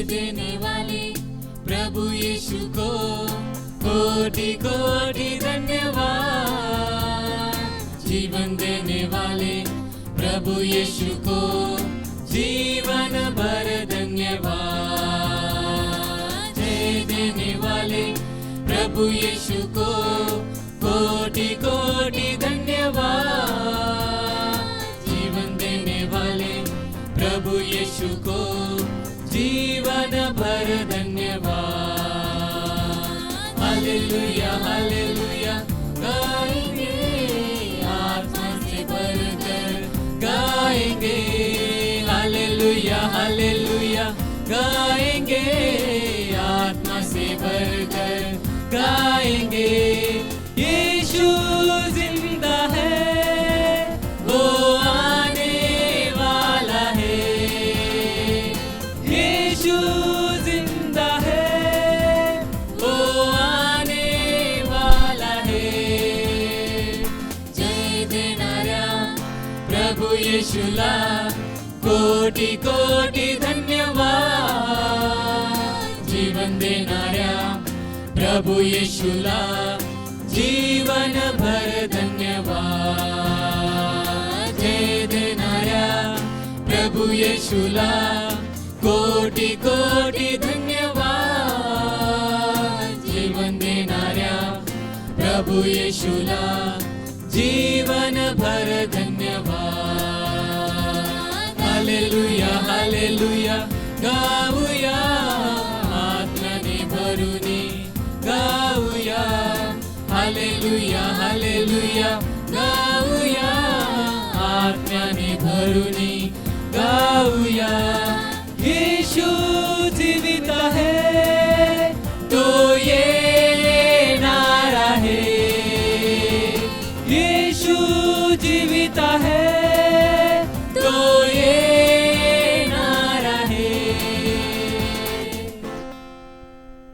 देने वाले प्रभु यीशु को कोटि कोटि धन्यवाद। जीवन देने वाले प्रभु यीशु को जीवन भर धन्यवाद। जय देने वाले प्रभु यीशु को कोटि कोटि धन्यवाद। जीवन देने वाले प्रभु यीशु को जीवन भर धन्यवाद। हालेलुया हालेलुया गाएंगे, आत्मा से भरकर गाएंगे। हालेलुया हालेलुया गाएंगे, आत्मा से भरकर गाएंगे। यीशु जिंदा है, वो आने वाला है। यीशु जिंदा है, वो आने वाला है। जय देणाऱ्या प्रभु येशूला कोटि कोटि धन्यवाद। जीवन देणाऱ्या प्रभु येशूला जीवन भर धन्यवाद। जय देणाऱ्या प्रभु येशूला कोटि कोटि धन्यवाद। जीवन देणाऱ्या प्रभु येशूला जीवन भर धन्यवाद। हालेलुया हालेलुया गाऊया, आत्म्याने भरूनी गाऊया। हालेलुया हालेलुया गाऊया, आत्म्याने भरूनी गाऊया। यीशु जीवित आहे, तो येणार आहे। यीशु जीवित आहे, तो येणार आहे।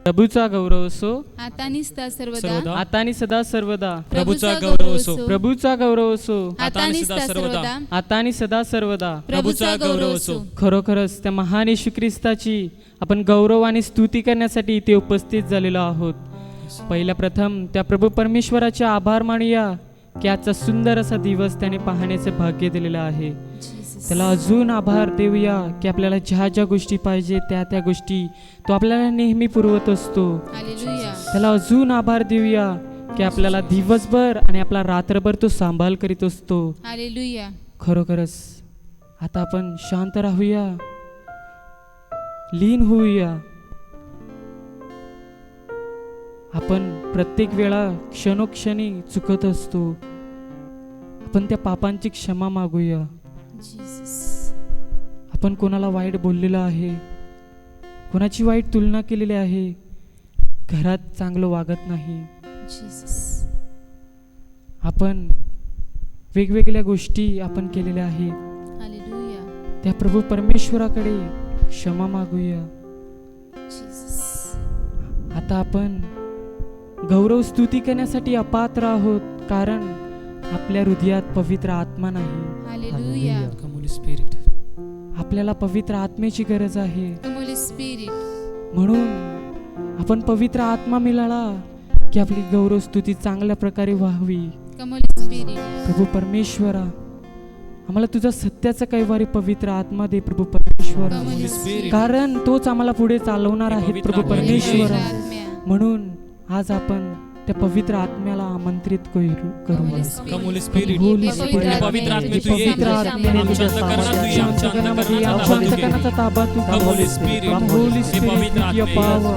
प्रभूचा गौरव असो आता आणि सदा सर्वदा, आता आणि सदा सर्वदा। प्रभूचा गौरव असो, प्रभूचा गौरव असो आता आणि सदा सर्वदा, आता आणि सदा सर्वदा। प्रभूचा गौरव असो। खरोखरच त्या महान येशू ख्रिस्ताची आपण गौरव आणि स्तुती करण्यासाठी इथे उपस्थित झालेलो आहोत। पहिला प्रथम त्या प्रभू परमेश्वराचे आभार मानूया की आजचा सुंदर असा दिवस त्याने पाहण्याचे भाग्य दिलेलं आहे। त्याला अजून आभार देऊया की आपल्याला ज्या ज्या गोष्टी पाहिजे त्या त्या गोष्टी तो आपल्याला नेहमी पुरवत असतो। हालेलुया। त्याला अजून आभार देऊया की आपल्याला दिवसभर आणि आपला रात्रभर तो सांभाळ करीत असतो। हालेलुया। खरोखरच आता आपण शांत राहूया, लीन होऊया। आपण प्रत्येक वेळा क्षणोक्षणी चुकत असतो, आपण त्या पापांची क्षमा मागूया। आपण कोणाला वाईट बोललेलं आहे, कोणाची वाईट तुलना केलेली आहे, घरात चांगलं वागत नाही, आपण वेगवेगळ्या गोष्टी आपण केलेल्या आहेत। हालेलुया। त्या प्रभू परमेश्वराकडे क्षमा मागूया। आता आपण गौरव स्तुती करण्यासाठी अपात्र आहोत, कारण आपल्या हृदयात पवित्र आत्मा नाही। हालेलुया। आपल्याला पवित्र आत्म्याची गरज आहे, होली स्पिरिट। म्हणून आपण पवित्र आत्मा मिळाला की आपली गौरव स्तुती चांगल्या प्रकारे व्हावी। प्रभू परमेश्वरा, आम्हाला तुझा सत्याचा कैवारी पवित्र आत्मा दे प्रभू परमेश्वरा, कारण तोच आम्हाला पुढे चालवणार आहे प्रभू परमेश्वरा। म्हणून आज आपण त्या पवित्र आत्म्याला आमंत्रित करू। होली स्पिरिट, पवित्र आत्म्याने शांत ताबा तू। Holy spirit, your power,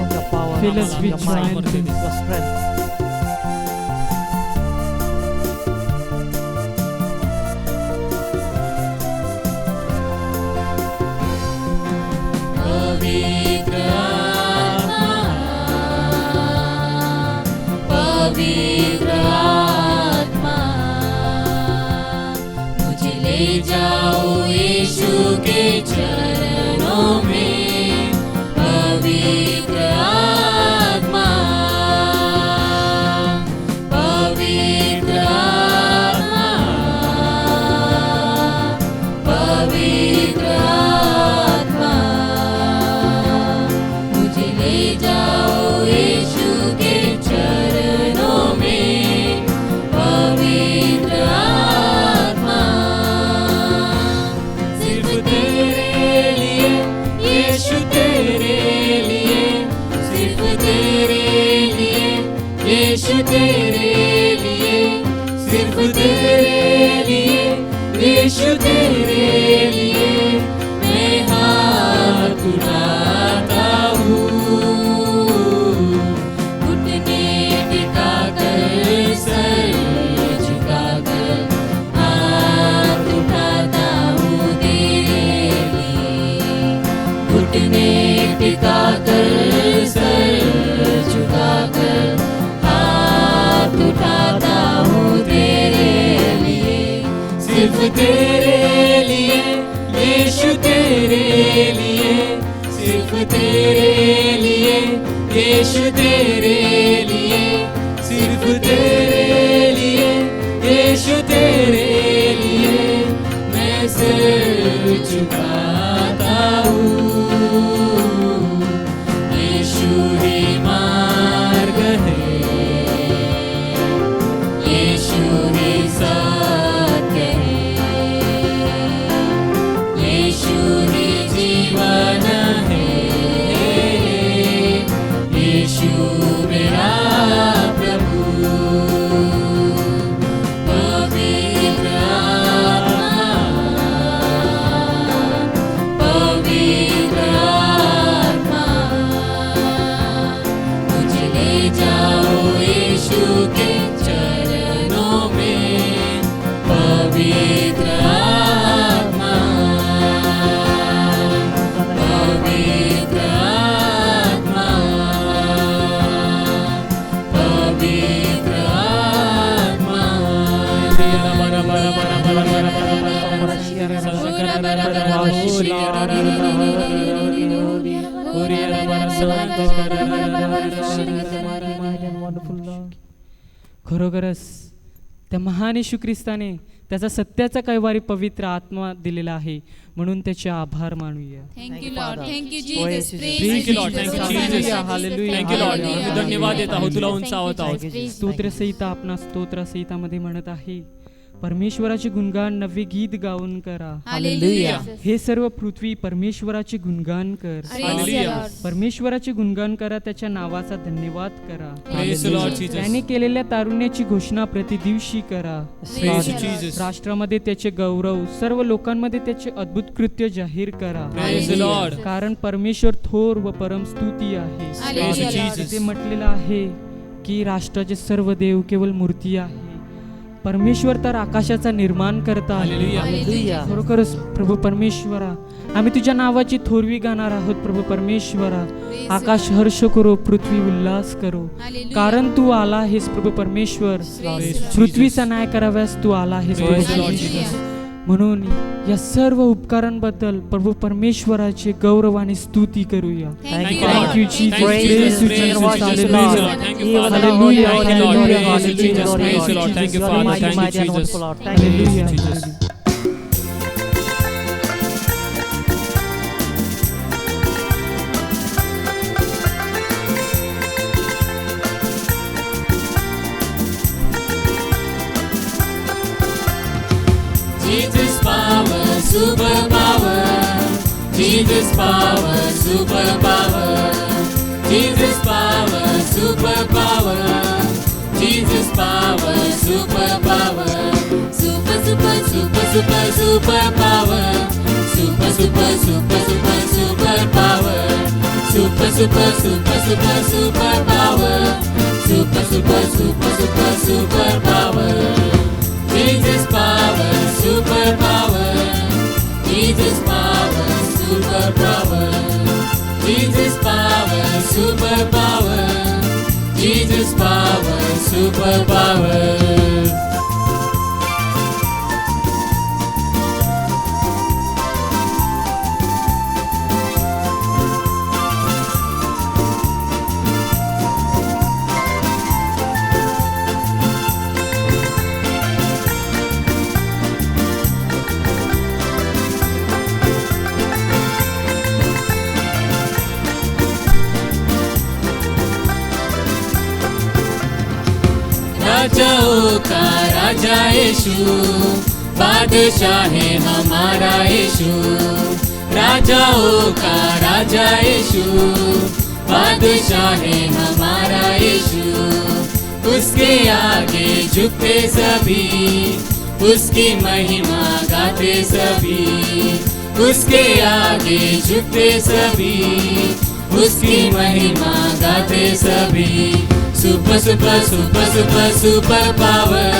fill us with joy and peace. पवित्र आत्मा, मुझे ले जाओ यीशु के चरणों में। पवित्र आत्मा, पवित्र आत्मा, पवित्र आत्मा, यीशु तेरे लिए मैं हाथ उठाता हूँ, घुटने टिकाकर सर झुकाकर हाथ उठाता हूँ तेरे लिए, घुटने टिकाकर सर झुकाकर हाथ उठाता हूँ तेरे लिए, सिर्फ तेरे लिए यीशु तेरे लिए, सिर्फ तेरे लिए यीशु तेरे लिए, सिर्फ तेरे लिए यीशु तेरे लिए मैं सिर झुकाता हूँ, यीशु ही मार्ग है, यीशु ही सत्य है, यीशु ही जीवन है, यीशु मेरा प्रभु, पवित्र आत्मा, पवित्र आत्मा, मुझे ले जाओ यीशु के चरणों में, पवित्र आत्मा, पवित्र आत्मा, पवित्र आत्मा, खरोखरच त्या महान येशू ख्रिस्ताने त्याचा सत्याचा कैवारी पवित्र आत्मा दिलेला आहे, म्हणून त्याचे आभार मानूया. Thank you, Lord. Thank you, Jesus. Praise Thank you, you, Lord. Thank you, Jesus. Jesus. Hallelujah. Thank you, Lord. Hallelujah. आम्ही धन्यवाद देत आहोत, तुला उंचावत आहोत. स्तोत्रसहिता आपणा स्तोत्रसहितामध्ये म्हणत आहे, परमेश्वराचे गुणगान नवे गीत गाऊन करा. Hallelujah. हे सर्व पृथ्वी परमेश्वराचे गुणगान कर. Praise you, Lord. परमेश्वराचे गुणगान करा, त्याच्या नावाचा धन्यवाद करा. Praise the Lord Jesus. त्याने केलेल्या तारुण्याची घोषणा प्रतिदिवशी करा. Praise you, Jesus. राष्ट्रामध्ये त्याचे गौरव, सर्व लोकांमध्ये त्याचे अद्भुत कृत्य जाहीर करा. Praise the Lord. कारण परमेश्वर थोर व परम स्तुती आहे. Praise you, Jesus. ते म्हटलेलं आहे की राष्ट्राचे सर्व देव केवळ मूर्ती आहे, परमेश्वर तर आकाशाचा निर्माण करता आहे. Hallelujah. खरोखरच प्रभू परमेश्वरा, आम्ही तुझ्या नावाची थोरवी गाणार आहोत. प्रभू परमेश्वरा, आकाश हर्ष करो, पृथ्वी उल्हास करो, Hallelujah. कारण तू आला आहेस. प्रभू परमेश्वर, Praise you, पृथ्वीचा न्याय कराव्यास तू आला आहेस. Praise प्रभू the Lord परमेश्वर. Jesus. म्हणून या सर्व उपकारांबद्दल प्रभू परमेश्वराचे गौरव आणि स्तुती करूया. Thank you, Thank you, Lord. Jesus. Thank you, Praise Jesus. you, Praise you, Jesus. Jesus. Hallelujah. Praise you, Lord. Thank you, Father. Hallelujah. Thank you, Lord. Hallelujah. Praise you, Jesus. Praise you, Lord. Thank you, Father. Thank you, Jesus. Hallelujah. Jesus. Jesus power, super power. Jesus power, super power. Jesus power, super power. Jesus power, super power. Super, super, super, super, super power. Super, super, super, super, super power. Super, super, super, super, super power. Super, super, super, super, super power. Jesus power, super power. Jesus power, super power. Jesus power, super power. Jesus power, super power. राजाओं का राजा यीशु, बादशाह है हमारा यीशु। राजाओं का राजा यीशु, बादशाह है हमारा यीशु। उसके आगे झुकते सभी, उसकी महिमा गाते गाते सभी, उसके आगे झुकते सभी, उसकी महिमा गाते सभी। Super super super super super power,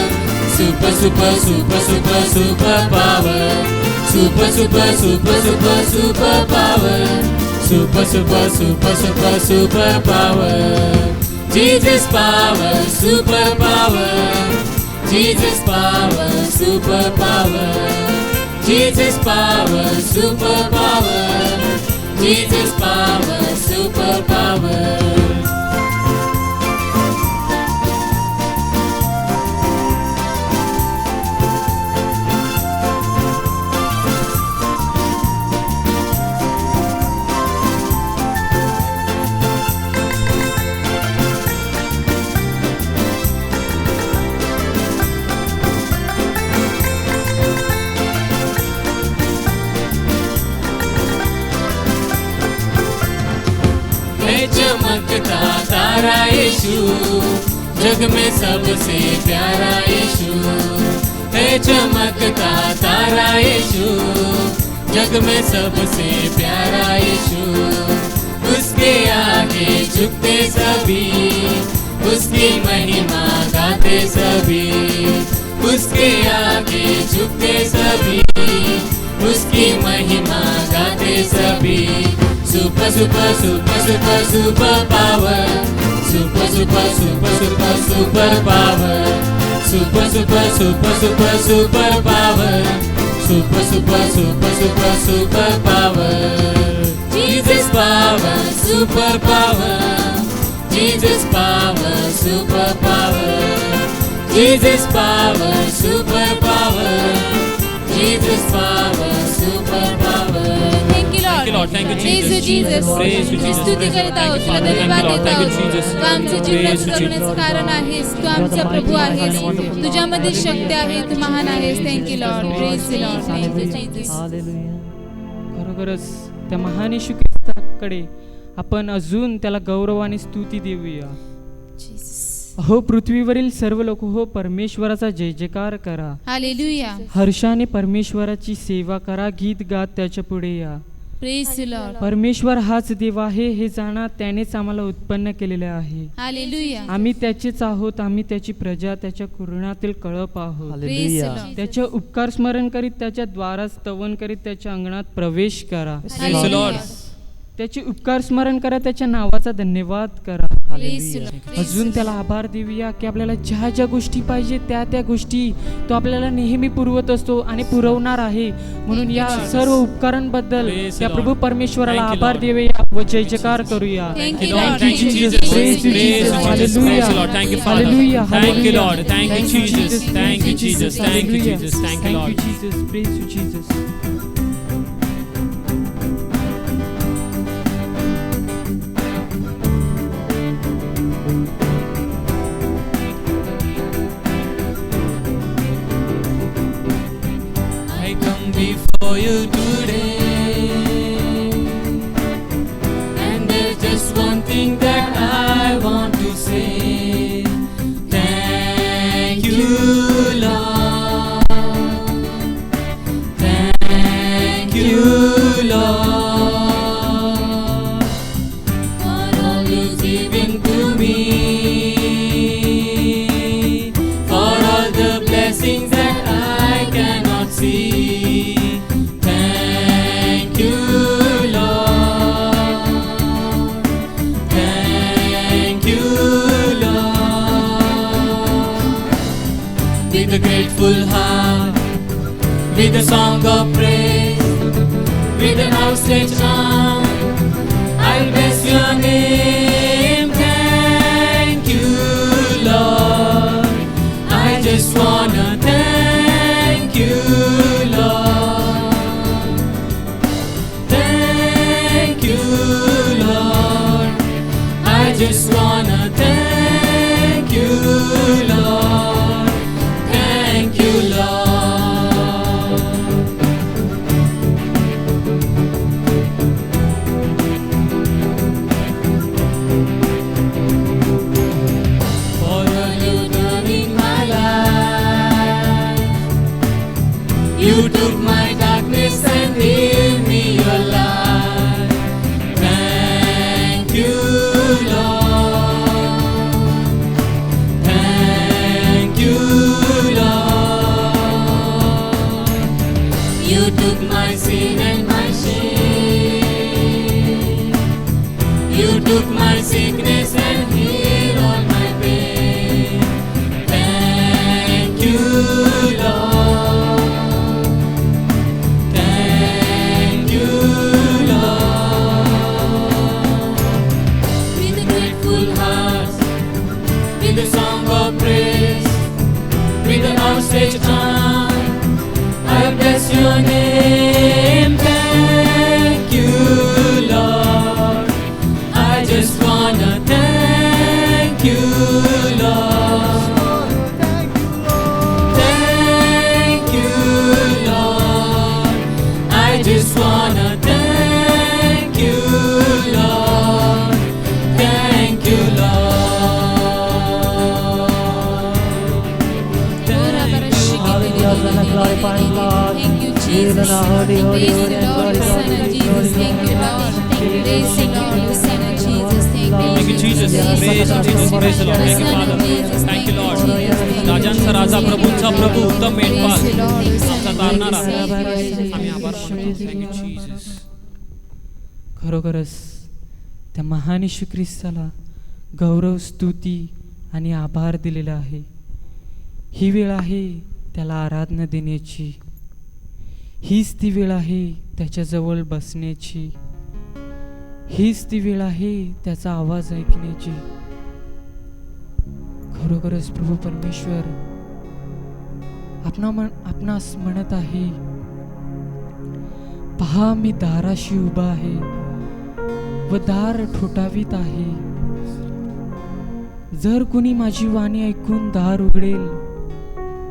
super super super super super power, super super super super super power, super super super super super power. Jesus power, super power, Jesus power, super power, Jesus power, super power, Jesus power, super power. चमकता तारा यीशु, जग में सबसे प्यारा यीशु है। चमकता तारा यीशु, जग में सबसे प्यारा यीशु। उसके आगे झुकते सभी, उसकी महिमा गाते सभी, उसके आगे झुकते सभी, उसकी महिमा गाते सभी। Super super super super super power, super super super super super power, super super super super super power, super super super super super power. Jesus power, super power, Jesus power, super power, Jesus power, super power, Jesus power, super power. Lord, thank you Jesus. Praise you Jesus. स्तुती करीत आहोत, तुला धन्यवाद देत आहोत. तू आमच्या जीवनात जगण्याचं कारण आहेस, तू आमचा प्रभू आहेस, तुझ्यामध्ये शक्ती आहे, तू महान आहेस. Thank you Lord. Praise the Lord. Thank you Jesus. खरोखरच त्या महान येशू ख्रिस्ताकडे आपण अजून त्याला गौरव आणि स्तुती देऊया. हो पृथ्वीवरील सर्व लोक हो परमेश्वराचा जय जयकार करा. हालेलुया. हर्षाने परमेश्वराची सेवा करा, गीत गात त्याच्या पुढे या. Praise the Lord. परमेश्वर हाच देव आहे हे जाणा, त्यानेच आम्हाला उत्पन्न केलेले आहे. हालेलुया. आम्ही त्याचेच आहोत, आम्ही त्याची प्रजा, त्याच्या कुरणातील कळप आहोत. Praise the Lord. त्याचे उपकार स्मरण करीत त्याच्या द्वारात स्तवन करीत त्याच्या अंगणात प्रवेश करा. हालेलुया. त्याचे उपकार स्मरण करा, त्याच्या नावाचा धन्यवाद करा. Praise the Lord. अजून त्याला आभार देऊया की आपल्याला ज्या ज्या गोष्टी पाहिजे त्या त्या गोष्टी तो आपल्याला नेहमी पुरवत असतो आणि पुरवणार आहे. म्हणून या सर्व उपकारांबद्दल त्या प्रभू परमेश्वराला आभार देऊया व जय जयकार करूया. Thank you, Thank Lord. you, Thank you, Jesus. Jesus. Praise you, Jesus. Hallelujah. Thank you, Father. Hallelujah. Thank you, Lord. Hallelujah. Thank you, Jesus. Thank you, Jesus. Thank you, Hallelujah. Jesus. Thank you, Lord. Jesus. Praise you, Jesus. I come before you today, and there's just one thing that I want to say. Thank you, Lord. Thank you, Lord, for all you've given to me, for all the blessings that I cannot see. Thank you, Lord. Thank you, Lord. With a grateful heart, with a song of praise, with an outstretched arm, I'll bless your name. Thank you, Lord. I just wanna thank you, Lord. Thank you, Lord. I just wanna thank you, Lord. Thank you, Lord. took my darkness and gave me your light. Thank you, Lord. Thank you, Lord. You took my sin and my shame. You took my sickness and healed all my pain. Thank you, Lord. Thank you, Lord. With a grateful heart, with a song of praise, with an outstretched arm, I bless your name. Thank you, Lord. I just wanna thank you, Lord. Thank you, Lord. I just wanna thank you, Lord. Thank you, Glorify God. Thank you, Jesus. Praise the Lord, the Son of Jesus. Thank you, Lord. Praise the Lord, the Son of Jesus. Thank you, Jesus. Praise you, Jesus. Praise the Lord. Thank you, Father. Thank you, Lord. राजांचा राजा, प्रभूंचा प्रभू, उत्तम मेंढपाळ, आमचा तारणारा. आम्ही आभार मानतो. Thank you, Jesus. खरोखरच त्या महान येशू ख्रिस्ताला गौरव, स्तुती आणि आभार दिलेला आहे. ही वेळ आहे त्याला आराधना देण्याची. हीच ती वेळ आहे त्याच्याजवळ बसण्याची. हीच ती वेळ आहे त्याचा आवाज ऐकण्याची. खरोखरच प्रभू परमेश्वर आपणास म्हणत आहे, पहा मी दाराशी उभा आहे व दार ठोठावीत आहे. जर कुणी माझी वाणी ऐकून दार उघडेल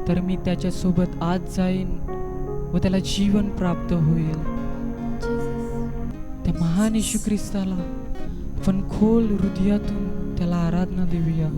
तर मी त्याच्यासोबत आत जाईन व त्याला जीवन प्राप्त होईल. त्या महान येशू ख्रिस्ताला आपण खोल हृदयातून त्याला आराधना देऊया.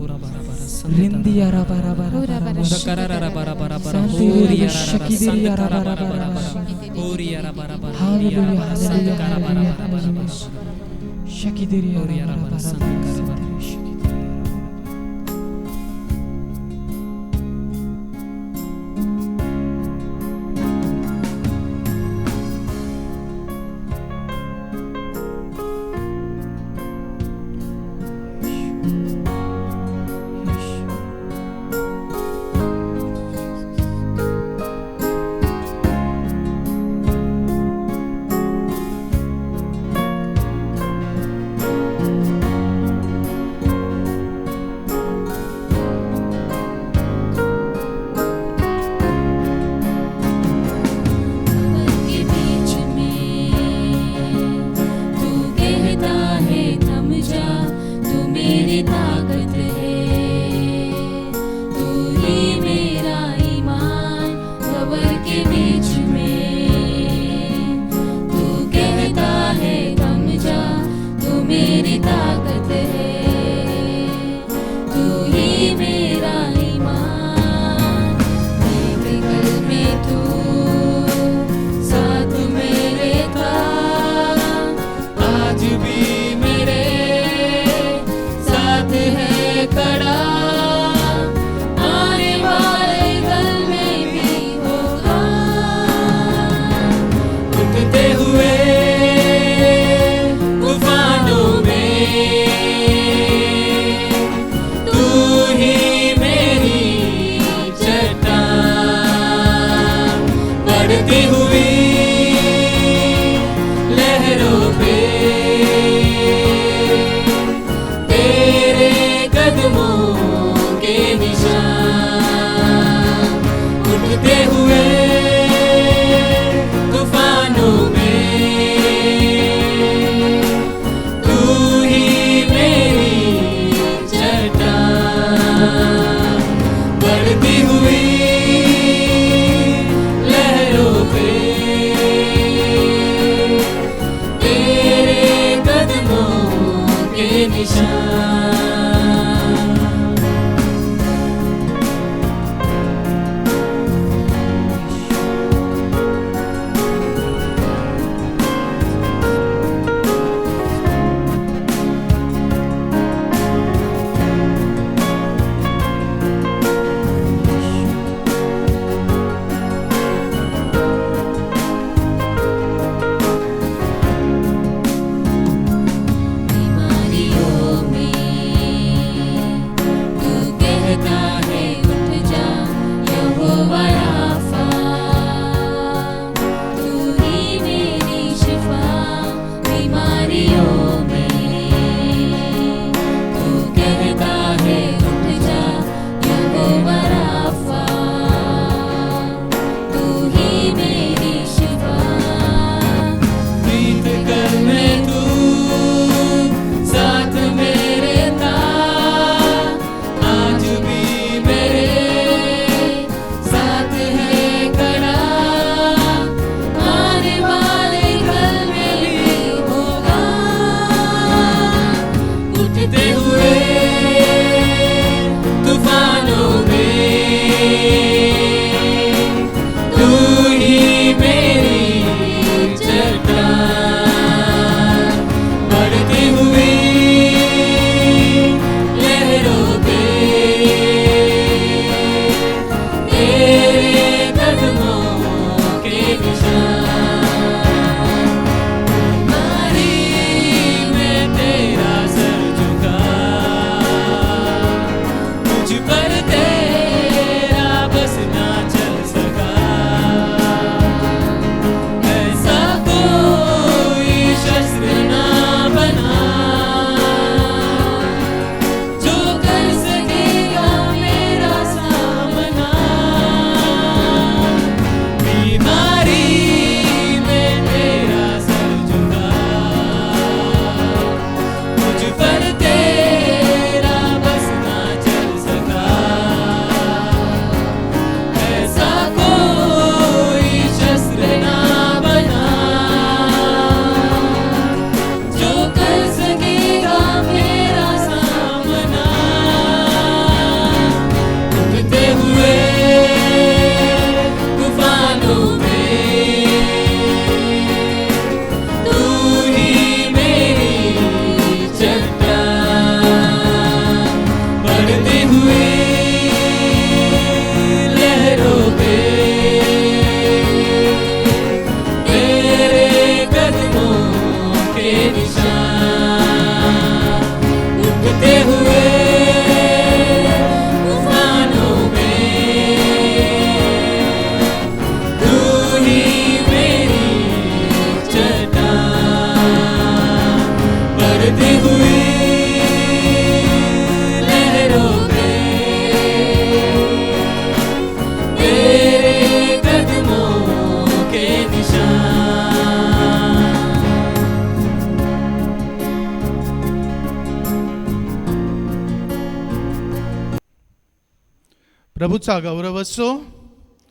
प्रभूचा गौरव असो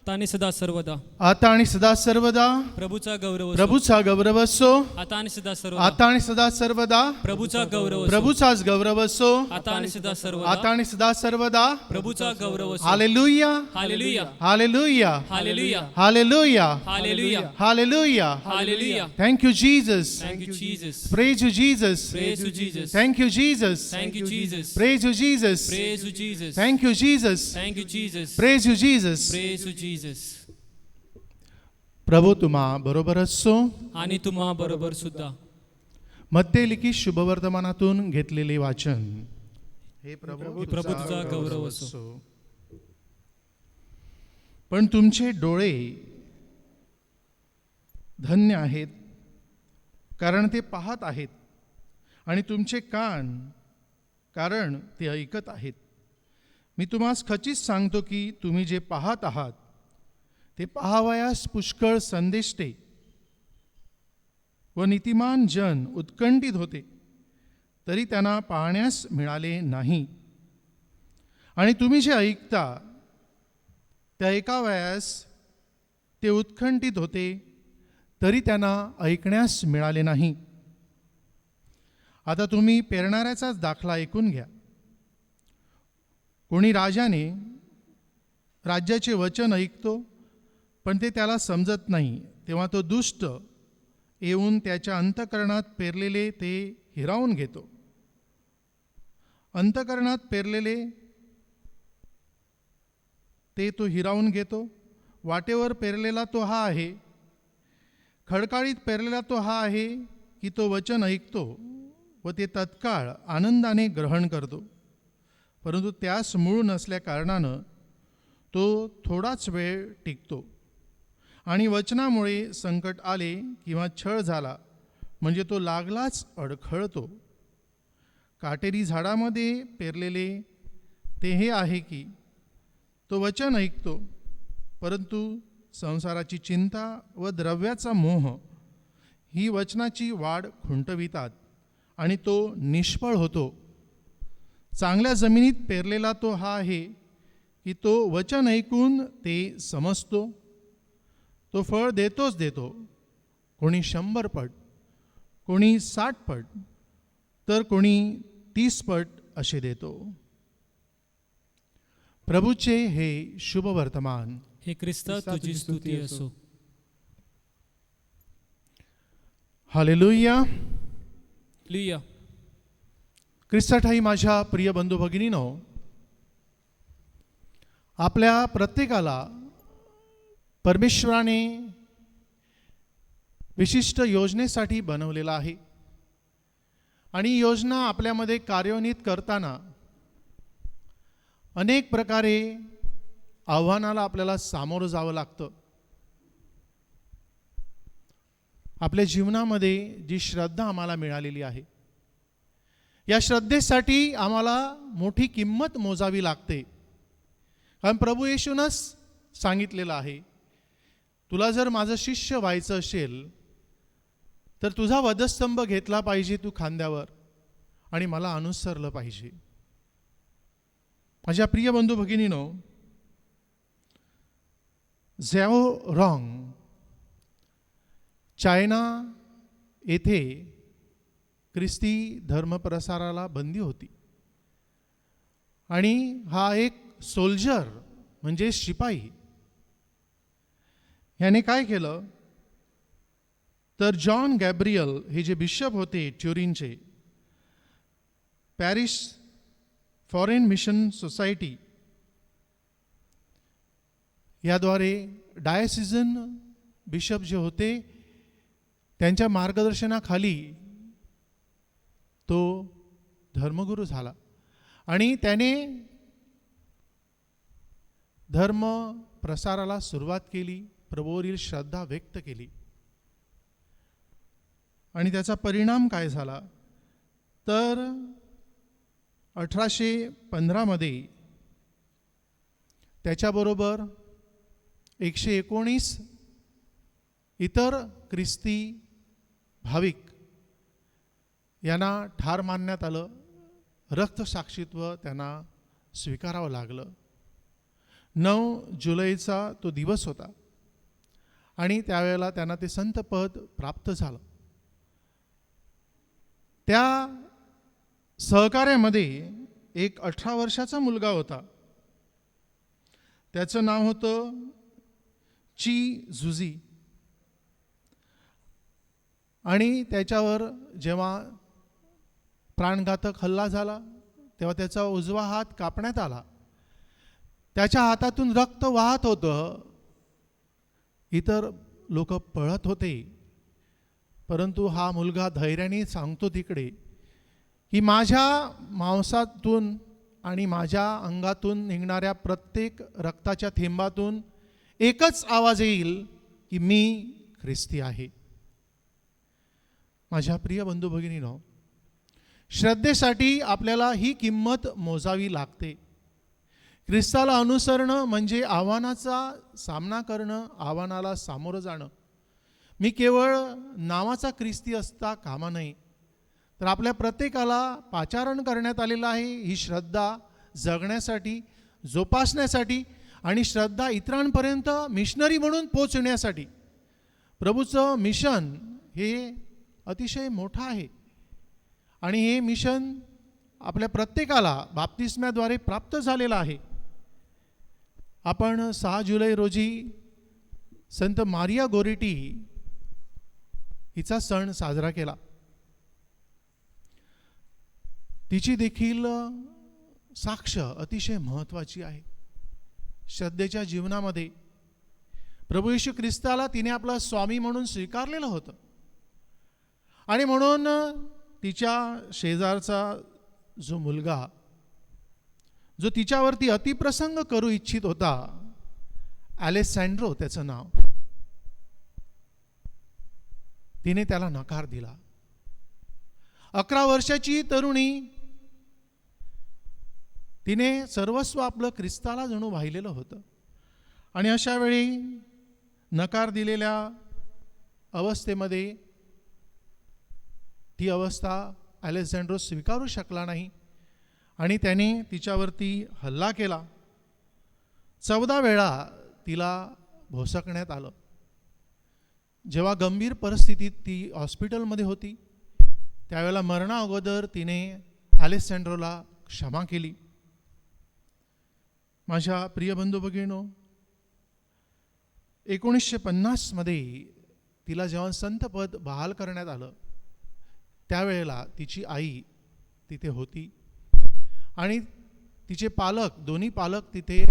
आता आणि सदा सर्वदा. आता आणि सदा सर्वदा. प्रभूचा गौरव असो. प्रभूचा गौरव असो आता आणि सदा सर्वदा. आता आणि सदा सर्वदा. प्रभूचा गौरव असो. प्रभूचाच गौरव असो आता आणि सदा सर्वदा. आता आणि सदा सर्वदा. प्रभूचा गौरव असो. हालेलुया हालेलुया. हालेलुया हालेलुया. हालेलुया हालेलुया. हालेलुया. Hallelujah. Thank you Jesus. Thank you Jesus. Praise you Jesus. Praise you Jesus. Thank you Jesus. Thank you Jesus. Praise you Jesus. Praise you Jesus. Thank you Jesus. Thank you Jesus. Praise you Jesus. Praise you Jesus. प्रभू तुम्हा बरोबर असो. आणि तुम्हा बरोबर सुद्धा. मत्ते लिखित शुभवर्तमानातून घेतलेले वाचन. हे प्रभू तुझा गौरव असो. पण तुमचे डोळे धन्य आहेत कारण ते पाहत आहेत आणि तुमचे कान कारण ते ऐकत आहेत. मी तुम्हास खचित सांगतो की तुम्ही जे पाहत आहात ते पाहावयास पुष्कळ संदिष्टे व नीतिमान जन उत्कंठित होते तरी त्यांना पाहण्यास मिळाले नाही. आणि तुम्ही जे ऐकता ते ऐकावयास ते उत्कंठित होते तरी त्यांना ऐकण्यास मिळाले नाही. आता तुम्ही पेरणाऱ्याचाच दाखला ऐकून घ्या. कोणी राजाने राज्याचे वचन ऐकतो पण ते त्याला समजत नाही, तेव्हा तो दुष्ट येऊन त्याच्या अंतःकरणात पेरलेले ते हिरावून घेतो. अंतःकरणात पेरलेले ते तो हिरावून घेतो. वाटेवर पेरलेला तो हा आहे, खडकाळीत पेरलेला तो हा आहे की तो वचन ऐकतो व ते तत्काळ आनंदाने ग्रहण करतो, परंतु त्यास मूळ नसल्या कारणानं तो थोडाच वेळ टिकतो. आणि वचनामुळे संकट आले किंवा छळ झाला म्हणजे तो लागलाच अडखळतो. काटेरी झाडामध्ये पेरलेले ते हे आहे की तो वचन ऐकतो, परंतु संसाराची चिंता व द्रव्याचा मोह ही वचनाची वाढ खुंटवितात आणि तो निष्फळ होतो. चांगल्या जमिनीत पेरलेला तो हा आहे की तो वचन ऐकून ते समजतो, तो फळ देतोच देतो. कोणी 100 पट, कोणी 60 पट, तर कोणी 30 पट असे देतो. प्रभूचे हे शुभ वर्तमान. हे ख्रिस्ता तुझी स्तुती असो. हालेलुया. लिया. ख्रिस्ताठाई माझ्या प्रिय बंधू भगिनीनो, आपल्या प्रत्येकाला परमेश्वराने विशिष्ट योजनेसाठी बनवलेला आहे आणि योजना आपल्यामध्ये कार्यान्वित करताना अनेक प्रकारे आव्हानाला आपल्याला सामोरं जावं लागतं. आपल्या जीवनामध्ये जी श्रद्धा आम्हाला मिळालेली आहे, या श्रद्धेसाठी आम्हाला मोठी किंमत मोजावी लागते. कारण प्रभू येशूनच सांगितलेलं आहे, तुला जर माझं शिष्य व्हायचं असेल तर तुझा वधस्तंभ घेतला पाहिजे तू खांद्यावर आणि मला अनुसरलं पाहिजे. माझ्या प्रिय बंधू भगिनीनो, झॅओ रॉंग चायना येथे ख्रिस्ती धर्मप्रसाराला बंदी होती आणि हा एक सोल्जर म्हणजे शिपाई याने काय केलं तर जॉन गॅब्रियल हे जे बिशप होते ट्युरिनचे, पॅरिस फॉरेन मिशन सोसायटी याद्वारे डायसिजन बिशप जे होते त्यांच्या मार्गदर्शनाखाली तो धर्मगुरू झाला आणि त्याने धर्म प्रसाराला सुरुवात केली, प्रभूवरील श्रद्धा व्यक्त केली. आणि त्याचा परिणाम काय झाला तर 1815 मध्ये त्याच्याबरोबर 119 इतर ख्रिस्ती भाविक यांना ठार मानण्यात आलं. रक्तसाक्षीत्व त्यांना स्वीकारावं लागलं. 9 जुलैचा तो दिवस होता आणि त्यावेळेला त्यांना ते संत पद प्राप्त झालं. त्या सहकार्यामध्ये एक 18 वर्षाचा मुलगा होता. त्याचं नाव होतं ची जुजी. आणि त्याच्यावर जेव्हा प्राणघातक हल्ला झाला तेव्हा त्याचा उजवा हात कापण्यात आला. त्याच्या हातातून रक्त वाहत होतं. इतर लोक पळत होते, परंतु हा मुलगा धैर्याने सांगतो तिकडे की माझ्या मांसातून आणि माझ्या अंगातून निघणाऱ्या प्रत्येक रक्ताच्या थेंबातून एकच आवाज येईल की मी ख्रिस्ती आहे. माझ्या प्रिय बंधू भगिनींनो, श्रद्धेसाठी आपल्याला ही किंमत मोजावी लागते. ख्रिस्ताला अनुसरणं म्हणजे आव्हानाचा सामना करणं, आव्हानाला सामोरं जाणं. मी केवळ नावाचा ख्रिस्ती असता कामा नये, तर आपल्या प्रत्येकाला पाचारण करण्यात आलेलं आहे ही श्रद्धा जगण्यासाठी, जोपासण्यासाठी आणि श्रद्धा इतरांपर्यंत मिशनरी म्हणून पोचण्यासाठी. प्रभूचं मिशन हे अतिशय मोठं आहे आणि हे मिशन आपल्या प्रत्येकाला बाप्तिस्म्याद्वारे प्राप्त झालेलं आहे. आपण 6 जुलै रोजी संत मारिया गोरेटी हिचा सण साजरा केला. तिची देखील साक्ष अतिशय महत्त्वाची आहे. श्रद्धेच्या जीवनामध्ये प्रभू येशू ख्रिस्ताला तिने आपला स्वामी म्हणून स्वीकारलेलं होतं आणि म्हणून तिच्या शेजारचा जो मुलगा जो तिच्यावरती अतिप्रसंग करू इच्छित होता, अलेसँड्रो त्याचं नाव, तिने त्याला नकार दिला. 11 वर्षाची तरुणी, तिने सर्वस्व आपलं ख्रिस्ताला जणू वाहिलेलं होतं आणि अशा वेळी नकार दिलेल्या अवस्थेमध्ये ती अवस्था अलेसँड्रो स्वीकारू शकला नाही आणि त्याने तिच्यावरती हल्ला केला. 14 वेळा तिला भोसकण्यात आलं. जेव्हा गंभीर परिस्थितीत ती हॉस्पिटलमध्ये होती त्यावेळेला मरणा अगोदर तिने अलेसँड्रोला क्षमा केली. माझ्या प्रिय बंधू भगिनींनो, 1950 मध्ये तिला जेव्हा संतपद बहाल करण्यात आलं त्यावेळेला तिची आई तिथे होती आणि तिचे पालक, दोन्ही पालक तिथे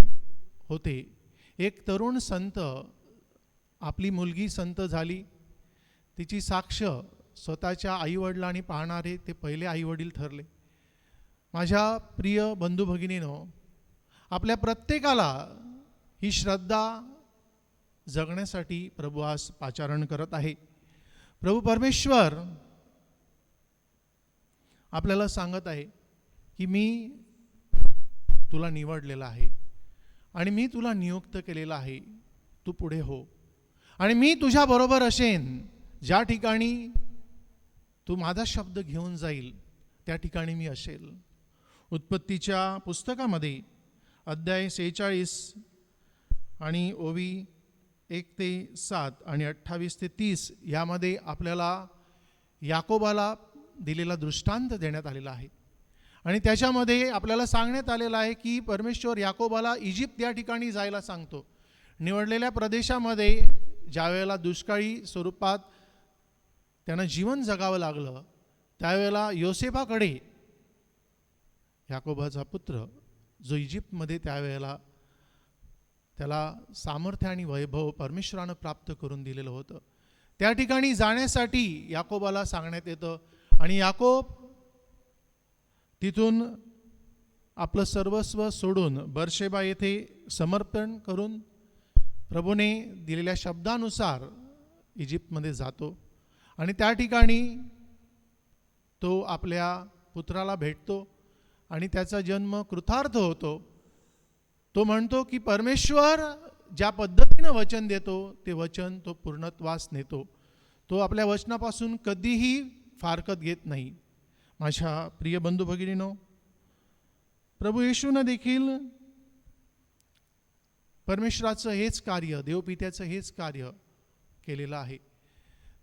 होते. एक तरुण संत, आपली मुलगी संत झाली, तिची साक्ष स्वतःच्या आईवडिलांनी पाहणारे ते पहिले आईवडील ठरले. माझ्या प्रिय बंधू भगिनींनो, आपल्या प्रत्येकाला ही श्रद्धा जगण्यासाठी प्रभू आज पाचारण करत आहे. प्रभू परमेश्वर आपल्याला सांगत आहे की मी तुला निवडलेला आहे आणि मी तुला नियुक्त केलेला आहे. तू पुढे हो आणि मी तुझ्या बरोबर असेन. ज्या ठिकाणी तू माझा शब्द घेऊन जाईल त्या ठिकाणी मी असेल. उत्पत्तीच्या पुस्तकामध्ये अध्याय 46 आणि ओवी 1 ते 7 आणि 28 ते 30 यामध्ये आपल्याला याकोबाला दिलेला दृष्टांत देण्यात आलेला आहे आणि त्याच्यामध्ये आपल्याला सांगण्यात आलेलं आहे की परमेश्वर याकोबाला इजिप्त या ठिकाणी जायला सांगतो. निवडलेल्या प्रदेशामध्ये ज्यावेळेला दुष्काळी स्वरूपात त्यांना जीवन जगावं लागलं त्यावेळेला योसेफाकडे, याकोबाचा पुत्र जो इजिप्तमध्ये त्यावेळेला त्याला सामर्थ्य आणि वैभव परमेश्वरानं प्राप्त करून दिलेलं होतं, त्या ठिकाणी जाण्यासाठी याकोबाला सांगण्यात येतं आणि याकोब तिथून आपलं सर्वस्व सोडून बर्शेबा येथे समर्पण करून प्रभूने दिलेल्या शब्दानुसार इजिप्तमध्ये जातो आणि त्या ठिकाणी तो आपल्या पुत्राला भेटतो आणि त्याचा जन्म कृतार्थ होतो. तो म्हणतो की परमेश्वर ज्या पद्धतीनं वचन देतो ते वचन तो पूर्णत्वास नेतो. तो आपल्या वचनापासून कधीही फारकत घेत नाही. माझ्या प्रिय बंधू भगिनींनो, प्रभू येशूनं देखील परमेश्वराचं हेच कार्य, देवपित्याचं हेच कार्य केलेलं आहे.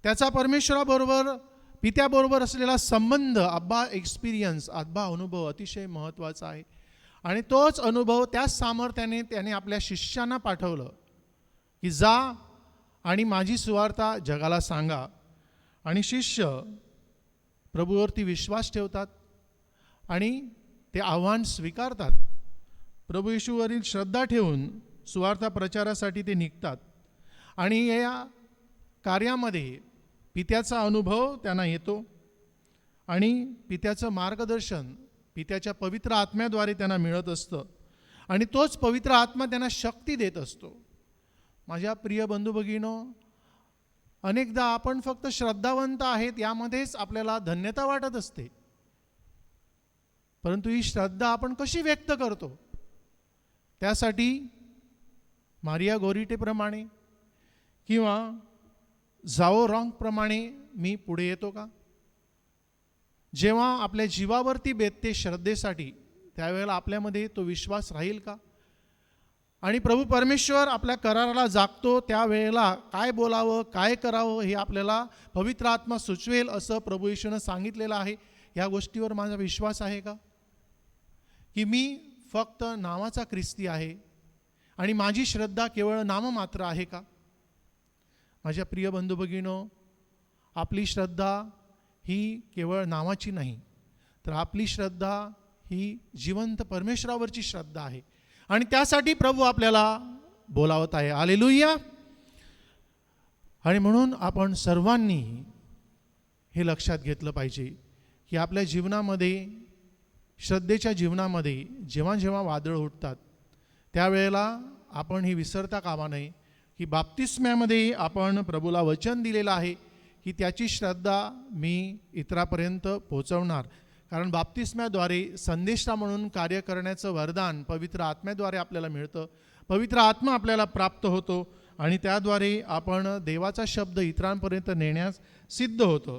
त्याचा परमेश्वराबरोबर, पित्याबरोबर असलेला संबंध, अब्बा एक्सपिरियन्स, अब्बा अनुभव अतिशय महत्त्वाचा आहे. आणि तोच अनुभव, त्याच सामर्थ्याने त्याने आपल्या शिष्यांना पाठवलं की जा आणि माझी सुवार्ता जगाला सांगा. आणि शिष्य प्रभूवरती विश्वास ठेवतात आणि ते आव्हान स्वीकारतात. प्रभू येशूवरील श्रद्धा ठेवून सुवार्ता प्रचारासाठी ते निघतात. आणि या कार्यामध्ये पित्याचा अनुभव त्यांना येतो आणि पित्याचं मार्गदर्शन पित्याच्या पवित्र आत्म्याद्वारे त्यांना मिळत असतं. आणि तोच पवित्र आत्मा त्यांना शक्ती देत असतो. माझ्या प्रिय बंधू भगिनींनो, अनेकदा आपण फक्त श्रद्धावंत आहेत यामध्येच आपल्याला धन्यता वाटत असते, परंतु ही श्रद्धा आपण कशी व्यक्त करतो, त्यासाठी मारिया गोरिटेप्रमाणे किंवा जाओ रॉंगप्रमाणे मी पुढे येतो का? जेव्हा आपल्या जीवावरती बेतते श्रद्धेसाठी, त्यावेळेला आपल्यामध्ये तो विश्वास राहील का? आणि प्रभू परमेश्वर आपल्या कराराला जागतो त्यावेळेला काय बोलावं, काय करावं हे आपल्याला पवित्र आत्मा सुचवेल असं प्रभू येशूनं सांगितलेलं आहे. या गोष्टीवर माझा विश्वास आहे का की मी फक्त नावाचा ख्रिस्ती आहे आणि माझी श्रद्धा केवळ नाममात्र आहे का? माझ्या प्रिय बंधू भगिनींनो, आपली श्रद्धा ही केवळ नावाची नाही, तर आपली श्रद्धा ही जिवंत परमेश्वरावरची श्रद्धा आहे. आणि त्यासाठी प्रभू आपल्याला बोलावत आहे. हालेलुया. आणि म्हणून आपण सर्वांनी हे लक्षात घेतलं पाहिजे की आपल्या जीवनामध्ये, श्रद्धेच्या जीवनामध्ये जेव्हा जेव्हा वादळ उठतात त्यावेळेला आपण हे विसरता कामा नये की बाप्तिस्म्यामध्ये आपण प्रभूला वचन दिलेलं आहे की त्याची श्रद्धा मी इतरापर्यंत पोहोचवणार. कारण बाप्तिस्म्याद्वारे संदेशा म्हणून कार्य करण्याचं वरदान पवित्र आत्म्याद्वारे आपल्याला मिळतं. पवित्र आत्मा आपल्याला प्राप्त होतो आणि त्याद्वारे आपण देवाचा शब्द इतरांपर्यंत नेण्यास सिद्ध होतो.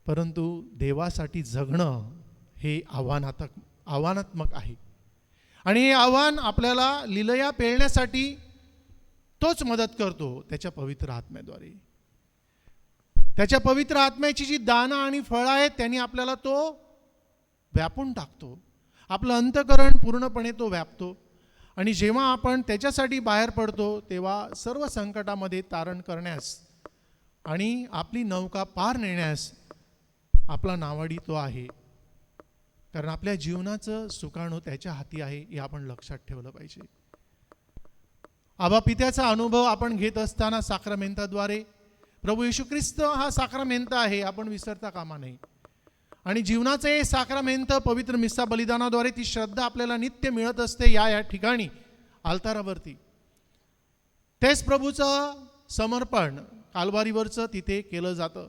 परंतु देवासाठी जगणं हे आव्हानात्मक आहे. आणि हे आव्हान आपल्याला लीलया पेलण्यासाठी तोच मदत करतो त्याच्या पवित्र आत्म्याद्वारे. त्याच्या पवित्र आत्म्याची जी दानं आणि फळं आहेत त्यांनी आपल्याला तो व्यापून टाकतो. आपलं अंतःकरण पूर्णपणे तो व्यापतो. आणि जेव्हा आपण त्याच्यासाठी बाहेर पडतो तेव्हा सर्व संकटामध्ये तारण करण्यास आणि आपली नौका पार नेण्यास आपला नावाडी तो आहे. कारण आपल्या जीवनाचं सुकाणू त्याच्या हाती आहे हे आपण लक्षात ठेवलं पाहिजे. आबा पित्याचा अनुभव आपण घेत असताना साक्रामेंताद्वारे, प्रभू येशू ख्रिस्त हा साक्रामेंत आहे, आपण विसरता कामा नये. आणि जीवनाचं हे साक्रामेंत पवित्र मिस्सा बलिदानाद्वारे ती श्रद्धा आपल्याला नित्य मिळत असते या ठिकाणी आल्तारावरती. तेच प्रभूचं समर्पण काल्वारीवरचं तिथे केलं जातं.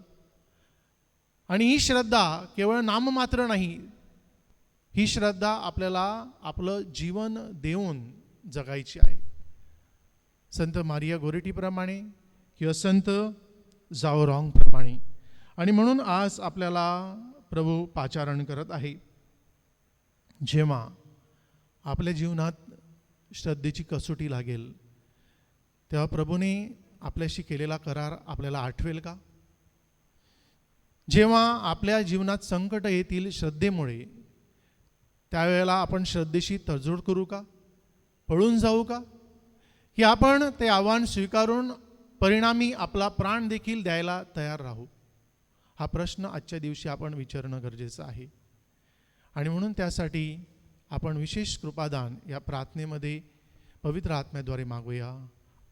आणि ही श्रद्धा केवळ नाममात्र नाही, ही श्रद्धा आपल्याला आपलं जीवन देऊन जगायची आहे. संत मारिया गोरेटीप्रमाणे किंवा संत जाओ रॉंगप्रमाणे. आणि म्हणून आज आपल्याला प्रभू पाचारण करत आहे. जेव्हा आपल्या जीवनात श्रद्धेची कसोटी लागेल तेव्हा प्रभूने आपल्याशी केलेला करार आपल्याला आठवेल का? जेव्हा आपल्या जीवनात संकट येतील श्रद्धेमुळे, त्यावेळेला आपण श्रद्धेशी तडजोड करू का? पळून जाऊ का? की आपण ते आव्हान स्वीकारून परिणामी आपला प्राण देखील द्यायला तयार राहू? हा प्रश्न आजच्या दिवशी आपण विचारणं गरजेचं आहे. आणि म्हणून त्यासाठी आपण विशेष कृपादान या प्रार्थनेमध्ये पवित्र आत्म्याद्वारे मागूया.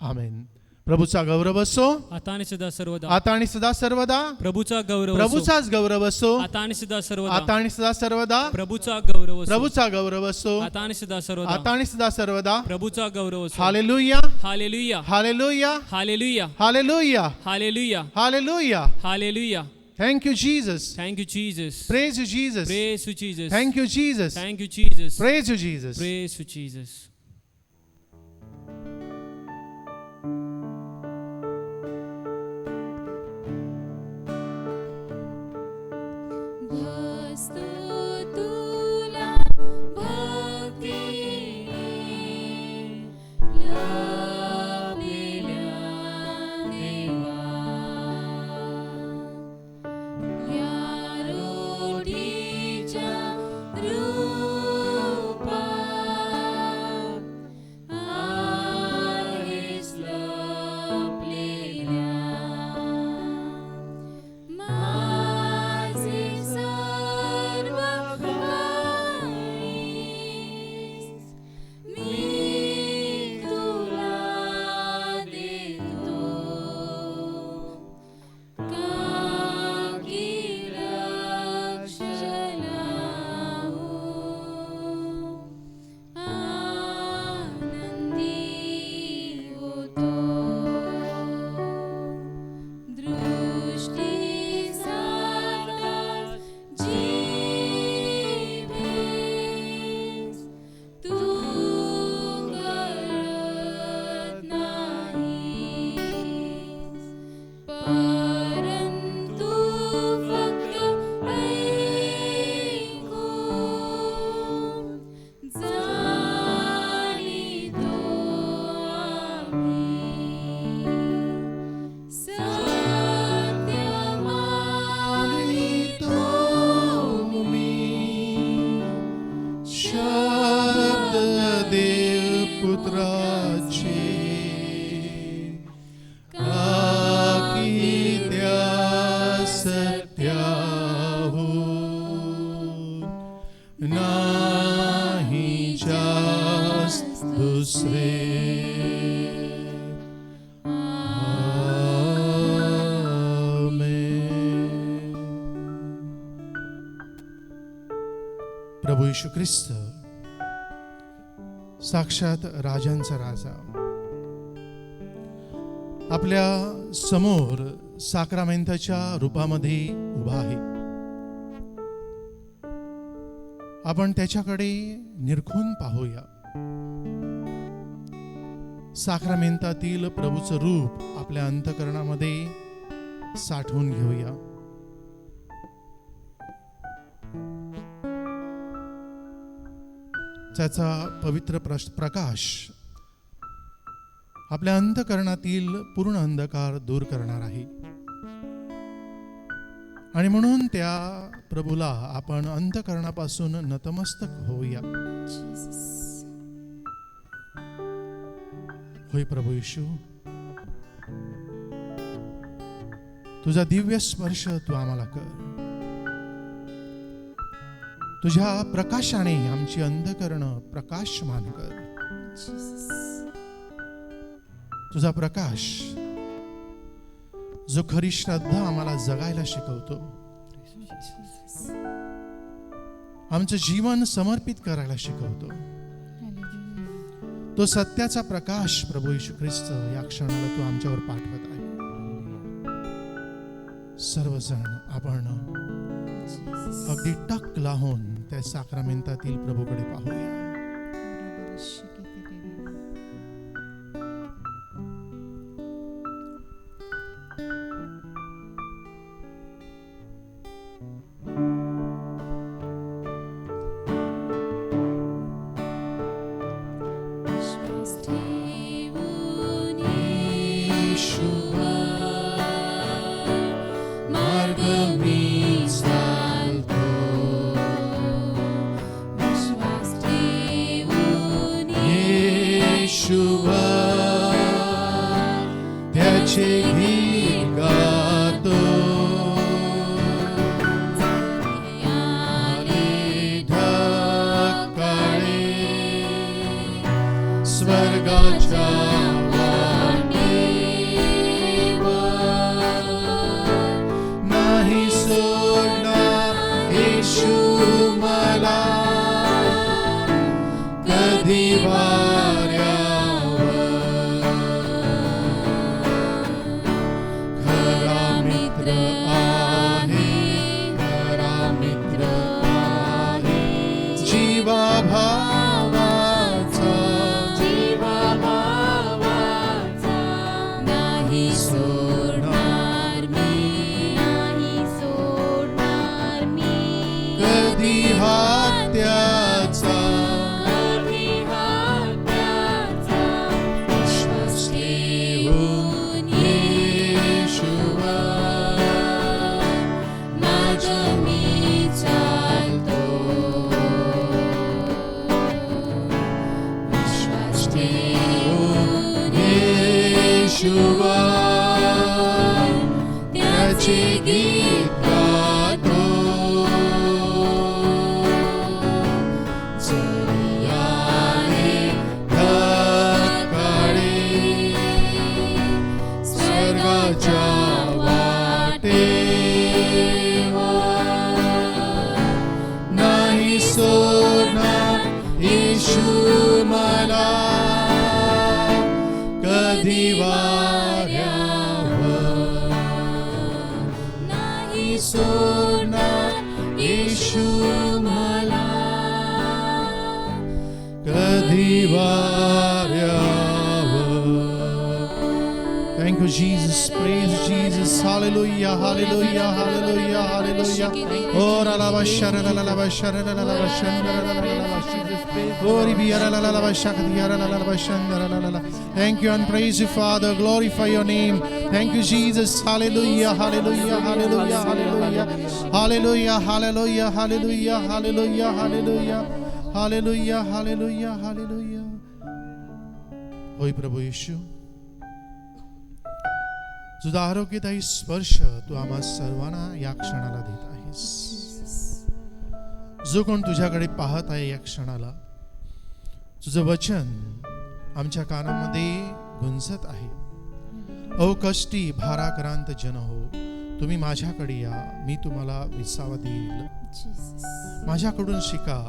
आमेन. प्रभूचा गौरव असो आता आणि सदा सर्वदा. आता आणि सदा सर्वदा. प्रभूचा गौरव असो. प्रभूचाच गौरव असो. आता आणि सदा सर्वदा. आता आणि सदा सर्वदा. प्रभूचा गौरव असो. प्रभूचा गौरव असो. आता आणि सदा सर्वदा. आता आणि सदा सर्वदा. प्रभूचा गौरव असो. हालेलुया. हालेलुया. हालेलुया. हालेलुया. हालेलुया. हालेलुया. हालेलुया. Hallelujah. Thank you, Jesus. Thank you, Jesus. Praise you, Jesus. Praise you, Jesus. Thank you, Jesus. Thank you, Jesus. Praise you, Jesus. Praise you, Jesus. भस्तो तुला भक्तीने येशू ख्रिस्त साक्षात राजांचा राजा आपल्या समोर साक्रामेंताच्या रूपामध्ये उभा आहे. आपण त्याच्याकडे निरखून पाहूया. साक्रामेंतातील प्रभूचं रूप आपल्या अंतःकरणामध्ये साठवून घेऊया. त्याचा पवित्र प्रकाश आपल्या अंतःकरणातील पूर्ण अंधकार दूर करणार आहे. आणि म्हणून त्या प्रभूला आपण अंतःकरणापासून नतमस्तक होऊया. होय प्रभू येशू, तुझा दिव्य स्पर्श तू आम्हाला कर. तुझ्या प्रकाशाने आमची अंधकरण प्रकाशमान कर. तुझा प्रकाश जो खरी श्रद्धा आम्हाला जगायला शिकवतो, आमचं जीवन समर्पित करायला शिकवतो, तो सत्याचा प्रकाश प्रभू येशू ख्रिस्त या क्षणाला तू आमच्यावर पाठवत आहे. सर्वजण आपण अगदी टक लावून त्या साक्रामेंतातील प्रभूकडे पाहूया. Thank you and praise you, Father. Glorify your name. Thank you, Jesus. Hallelujah, hallelujah, hallelujah, hallelujah, hallelujah, hallelujah, hallelujah, hallelujah, hallelujah, hallelujah, hallelujah, hallelujah. होय प्रभू येशू, तुझा आरोग्यदायी स्पर्श तू आम्हा सर्वांना या क्षणाला देत आहेस. जो कोण तुझ्याकडे पाहत आहे या क्षणाला, तुझं वचन आमच्या कानामध्ये गुंजत आहे. ओ कष्टी भाराक्रांत जन हो, तुम्ही माझ्याकडे या, मी तुम्हाला विसावा देईल. माझ्याकडून शिका,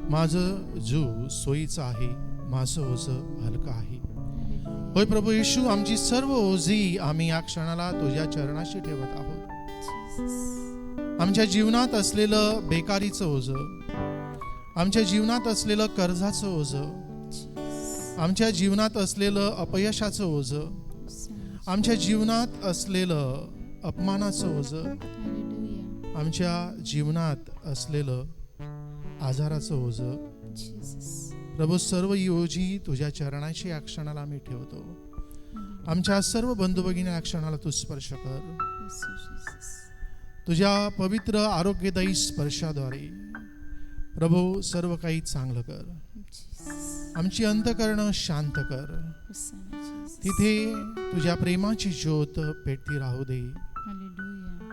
माझं जीव सोयीचं आहे, माझं ओझं हलकं आहे. होय प्रभू येशू, आमची सर्व ओझी आम्ही या क्षणाला तुझ्या चरणाशी ठेवत आहोत. आमच्या जीवनात असलेलं बेकारीचं ओझं, आमच्या जीवनात असलेलं कर्जाचं ओझं, आमच्या जीवनात असलेलं अपयशाचं ओझं, आमच्या जीवनात असलेलं अपमानाचं ओझं, आमच्या जीवनात असलेलं आजाराचं ओझं, प्रभू सर्व ही ओझी तुझ्या चरणाशी या क्षणाला आम्ही ठेवतो. आमच्या सर्व बंधू भगिनी या क्षणाला तू स्पर्श कर. तुझ्या पवित्र आरोग्यदायी स्पर्शाद्वारे प्रभू सर्व काही चांगलं कर. आमची अंतःकरणं शांत कर. तिथे तुझ्या प्रेमाची ज्योत पेटती राहू दे.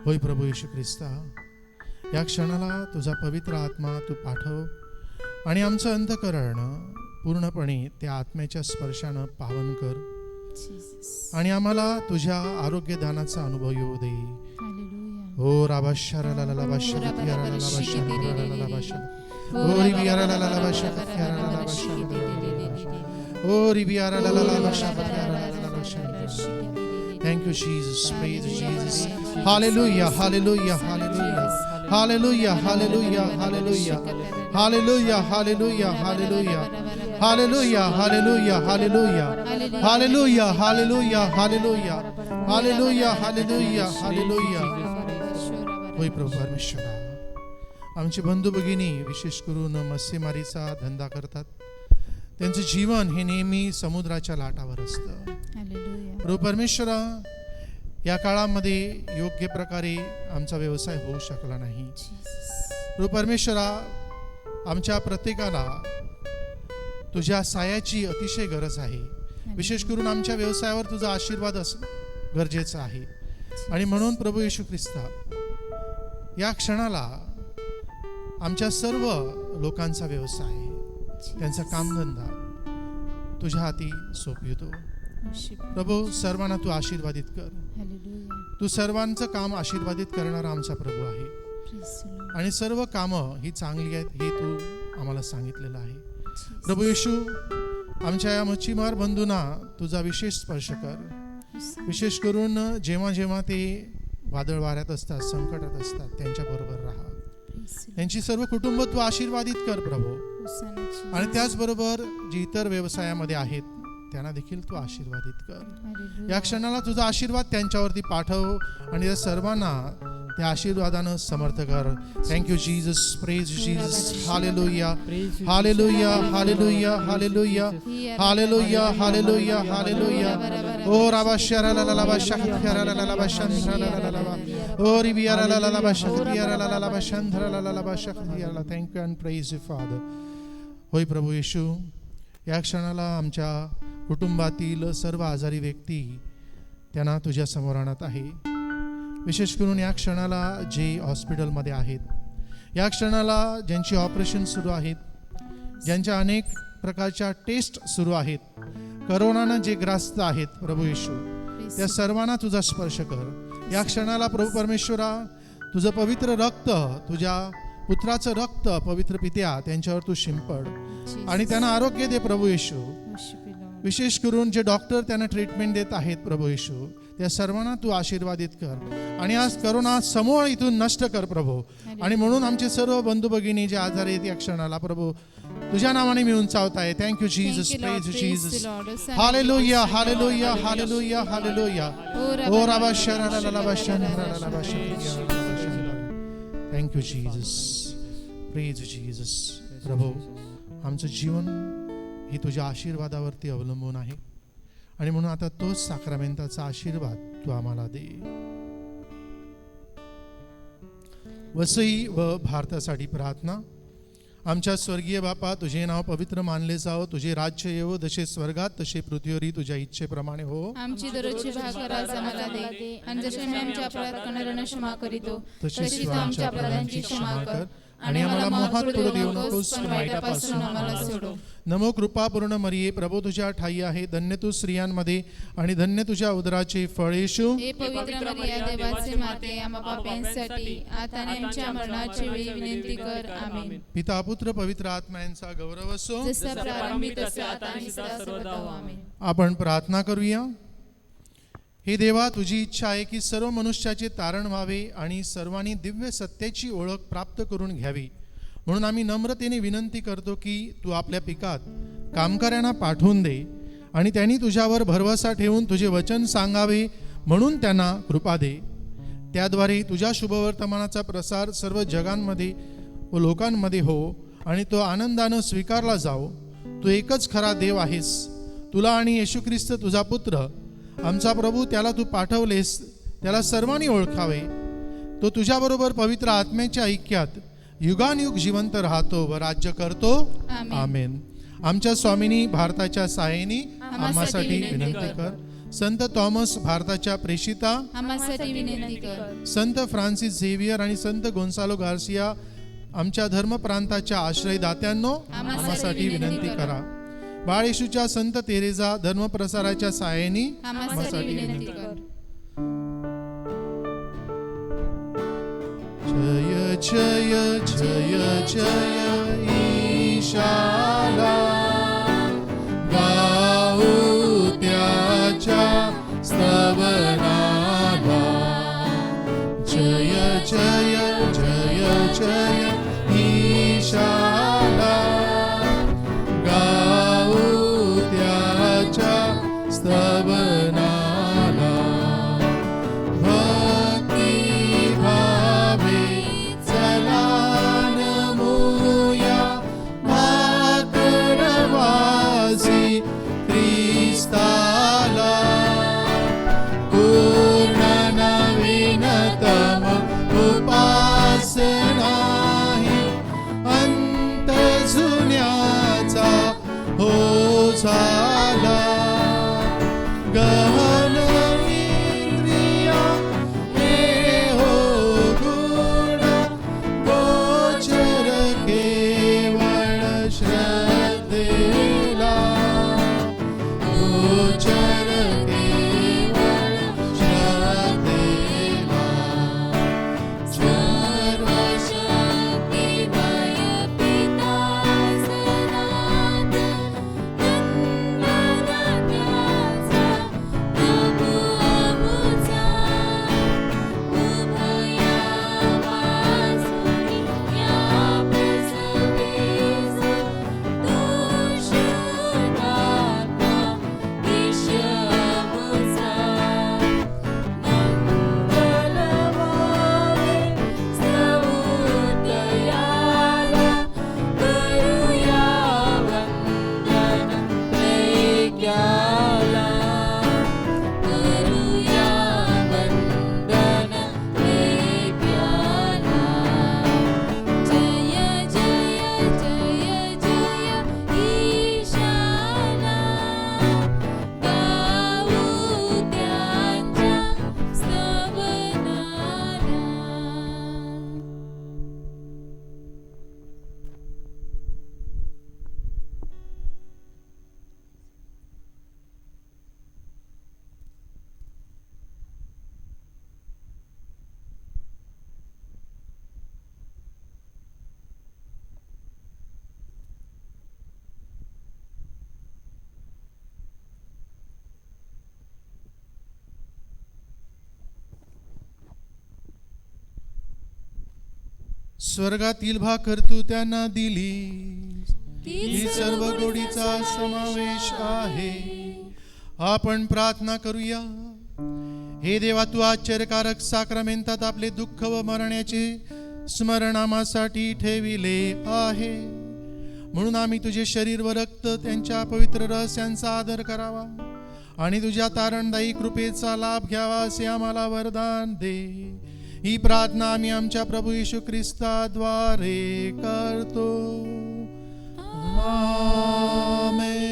होय प्रभू येशू ख्रिस्ता, या क्षणाला तुझा पवित्र आत्मा तू पाठव आणि आमचं अंतःकरण पूर्णपणे त्या आत्म्याच्या स्पर्शानं पावन कर आणि आम्हाला तुझ्या आरोग्यदानाचा अनुभव येऊ दे. हो राबाशारा ला ला ला बाशारा तियारा ला ला बाशारा ला ला ला बाशारा ओ रिबियारा ला ला ला बाशारा तियारा ला ला बाशारा ओ रिबियारा ला ला ला बाशारा तियारा ला ला बाशारा. Thank you Jesus, praise Jesus. Hallelujah, hallelujah, hallelujah. Hallelujah, hallelujah, hallelujah. Hallelujah, hallelujah, hallelujah. Hallelujah, hallelujah, hallelujah. Hallelujah, hallelujah, hallelujah. Hallelujah, hallelujah, hallelujah. होय प्रभू परमेश्वरा, आमचे बंधू भगिनी विशेष करून मत्स्यमारीचा धंदा करतात. त्यांचं जीवन हे नेहमी समुद्राच्या लाटावर असतं. प्रभू परमेश्वरा, या काळामध्ये योग्य प्रकारे आमचा व्यवसाय होऊ शकला नाही. प्रभू परमेश्वरा, आमच्या प्रत्येकाला तुझ्या सायाची अतिशय गरज आहे. विशेष करून आमच्या व्यवसायावर तुझा आशीर्वाद असणं गरजेचं आहे. आणि म्हणून प्रभू येशू ख्रिस्ता, या क्षणाला आमच्या सर्व लोकांचा व्यवसाय, त्यांचा कामधंदा तुझ्या हाती सोपवितो. प्रभू सर्वांना तू आशीर्वादित कर. तू सर्वांचं काम आशीर्वादित करणारा आमचा प्रभू आहे आणि सर्व कामं ही चांगली आहेत हे तू आम्हाला सांगितलेलं आहे. प्रभू येशू, आमच्या या मच्छीमार बंधूंना तुझा विशेष स्पर्श कर. विशेष करून जेव्हा जेव्हा ते वादळ वाऱ्यात असतात, संकटात असतात, त्यांच्या बरोबर राहा. त्यांची सर्व कुटुंब तू आशीर्वादित कर प्रभू. आणि त्याचबरोबर जे इतर व्यवसायामध्ये आहेत त्यांना देखील तू आशीर्वादित कर. या क्षणाला तुझा आशीर्वाद त्यांच्यावरती पाठव आणि या सर्वांना त्या आशीर्वादानं समर्थ कर. Thank you Jesus, praise Jesus. हालेलुया, हालेलुया, हालेलुया, हालेलुया, हालेलुया, हालेलुया, हालेलुया. ओ राबाशारा ला ला ला बाशारा ला ला ला बाशारा ला ला ला ओ रिबियारा ला ला ला बाशारा ला ला ला बाशारा ला ला ला बाशारा. Thank you and praise you father. होय प्रभू येशू, या क्षणाला आमच्या कुटुंबातील सर्व आजारी व्यक्ती त्यांना तुझ्या समोर आणत आहे. विशेष करून या क्षणाला जे हॉस्पिटलमध्ये आहेत, या क्षणाला ज्यांची ऑपरेशन सुरू आहेत, ज्यांच्या अनेक प्रकारच्या टेस्ट सुरू आहेत, करोनानं जे ग्रस्त आहेत प्रभू येशू, त्या सर्वांना तुझा स्पर्श कर. या क्षणाला प्रभू परमेश्वरा, तुझं पवित्र रक्त, तुझ्या पुत्राचं रक्त पवित्र पित्या त्यांच्यावर तू शिंपड आणि त्यांना आरोग्य दे प्रभू येशू. विशेष करून जे डॉक्टर त्यांना ट्रीटमेंट देत आहेत प्रभू येशू, त्या सर्वांना तू आशीर्वादित कर आणि आज करोना समूळ इथून नष्ट कर प्रभू. आणि म्हणून आमचे सर्व बंधू भगिनी जे आजारी आहेत या क्षणाला प्रभू तुझ्या नावाने मी उंचावत आहे. Thank you Jesus, praise Jesus. हालेलुया, हालेलुया, हालेलुया, हालेलुया. ओ राबा शरा ला ला बा शंधरा ला ला बा शंधरा. Thank you Jesus, praise Jesus. प्रभू, आमचं जीवन हे तुझ्या आशीर्वादावरती अवलंबून आहे आणि म्हणून आता तोच साक्रामेंटाचा आशीर्वाद तू आम्हाला दे. वसई व भारतासाठी प्रार्थना. आमच्या स्वर्गीय बापा, तुझे नाव पवित्र मानले जावो, तुझे राज्य येवो, जसे स्वर्गात तसे पृथ्वीवरही तुझ्या इच्छेप्रमाणे हो. आमची दररोजची भाकर आज आम्हाला दे आणि जसे आम्ही आमच्या अपराध करणाऱ्यांना क्षमा करीतो तशी तू आमच्या अपराधांची क्षमा कर आणि आम्हाला मोहात पडू देऊ नकोस, पण वाईटापासून आम्हाला सोडव. नमो कृपापूर्ण मरिये, प्रभू तुझ्या ठाई आहे, धन्य तू स्त्रियांमध्ये आणि धन्य तुझ्या उदराचे फळ येशू. हे पवित्र मरिया, देवाचे माते, आम्हा पाप्यांसाठी आता आणि आमच्या मरणाच्या वेळी विनंती कर. आमेन. पिता पुत्र पवित्र आत्मा यांचा गौरव असो. जसा प्रारंभी तसा आता आणि सदा सर्वदा हो. आमेन. आपण प्रार्थना करूया. हे देवा, तुझी इच्छा आहे की सर्व मनुष्याचे तारण व्हावे आणि सर्वांनी दिव्य सत्याची ओळख प्राप्त करून घ्यावी. म्हणून आम्ही नम्रतेने विनंती करतो की तू आपल्या पिकात कामकऱ्यांना पाठवून दे आणि त्यांनी तुझ्यावर भरवसा ठेवून तुझे वचन सांगावे म्हणून त्यांना कृपा दे. त्याद्वारे तुझ्या शुभवर्तमानाचा प्रसार सर्व जगांमध्ये व लोकांमध्ये हो आणि तो आनंदानं स्वीकारला जाओ. तू एकच खरा देव आहेस. तुला आणि येशू ख्रिस्त तुझा पुत्र आमचा प्रभू, त्याला तू पाठवलेस, त्याला सर्वांनी ओळखावे. तो तुझ्याबरोबर पवित्र आत्म्याच्या ऐक्यात युगानयुग जिवंत राहतो व राज्य करतो. आमेन. आमच्या स्वामिनी भारताच्या सायनी आम्हासाठी विनंती कर. संत थॉमस भारताच्या प्रेषिता आम्हासाठी विनंती कर. संत फ्रान्सिस झेवियर आणि संत गोन्सालो गार्सिया आमच्या धर्म प्रांताच्या आश्रयदात्यांनो आम्हासाठी विनंती करा. बाळ येशूच्या संत तेरेजा धर्मप्रसाराच्या सायनी आम्हासाठी विनंती कर. जय जय जय जय ईशाला, गाऊ त्याच्या स्तवनाला. जय जय जय जय ईशाला, गाऊ त्याच्या स्तवनाला. झाला गहन इंद्रिया हे हो गुण, गोचर केवळ श्रद्धेला, गोचर केवळ श्रद्धेला. स्वर्गातील भाकर तू त्यांना दिली, ही सर्व गोडीचा समावेश आहे. आपण प्रार्थना करूया. हे देवा, तू आश्चर्यकारक साक्रमेंतात आपले दुःख व मरण्याचे स्मरण आम्हासाठी ठेविले आहे. म्हणून आम्ही तुझे शरीर व रक्त त्यांच्या पवित्र रहस्यांचा आदर करावा आणि तुझ्या तारणदायी कृपेचा लाभ घ्यावा असे आम्हाला वरदान दे. ही प्रार्थना आम्ही आमच्या प्रभू येशू ख्रिस्ताद्वारे करतो. आमेन.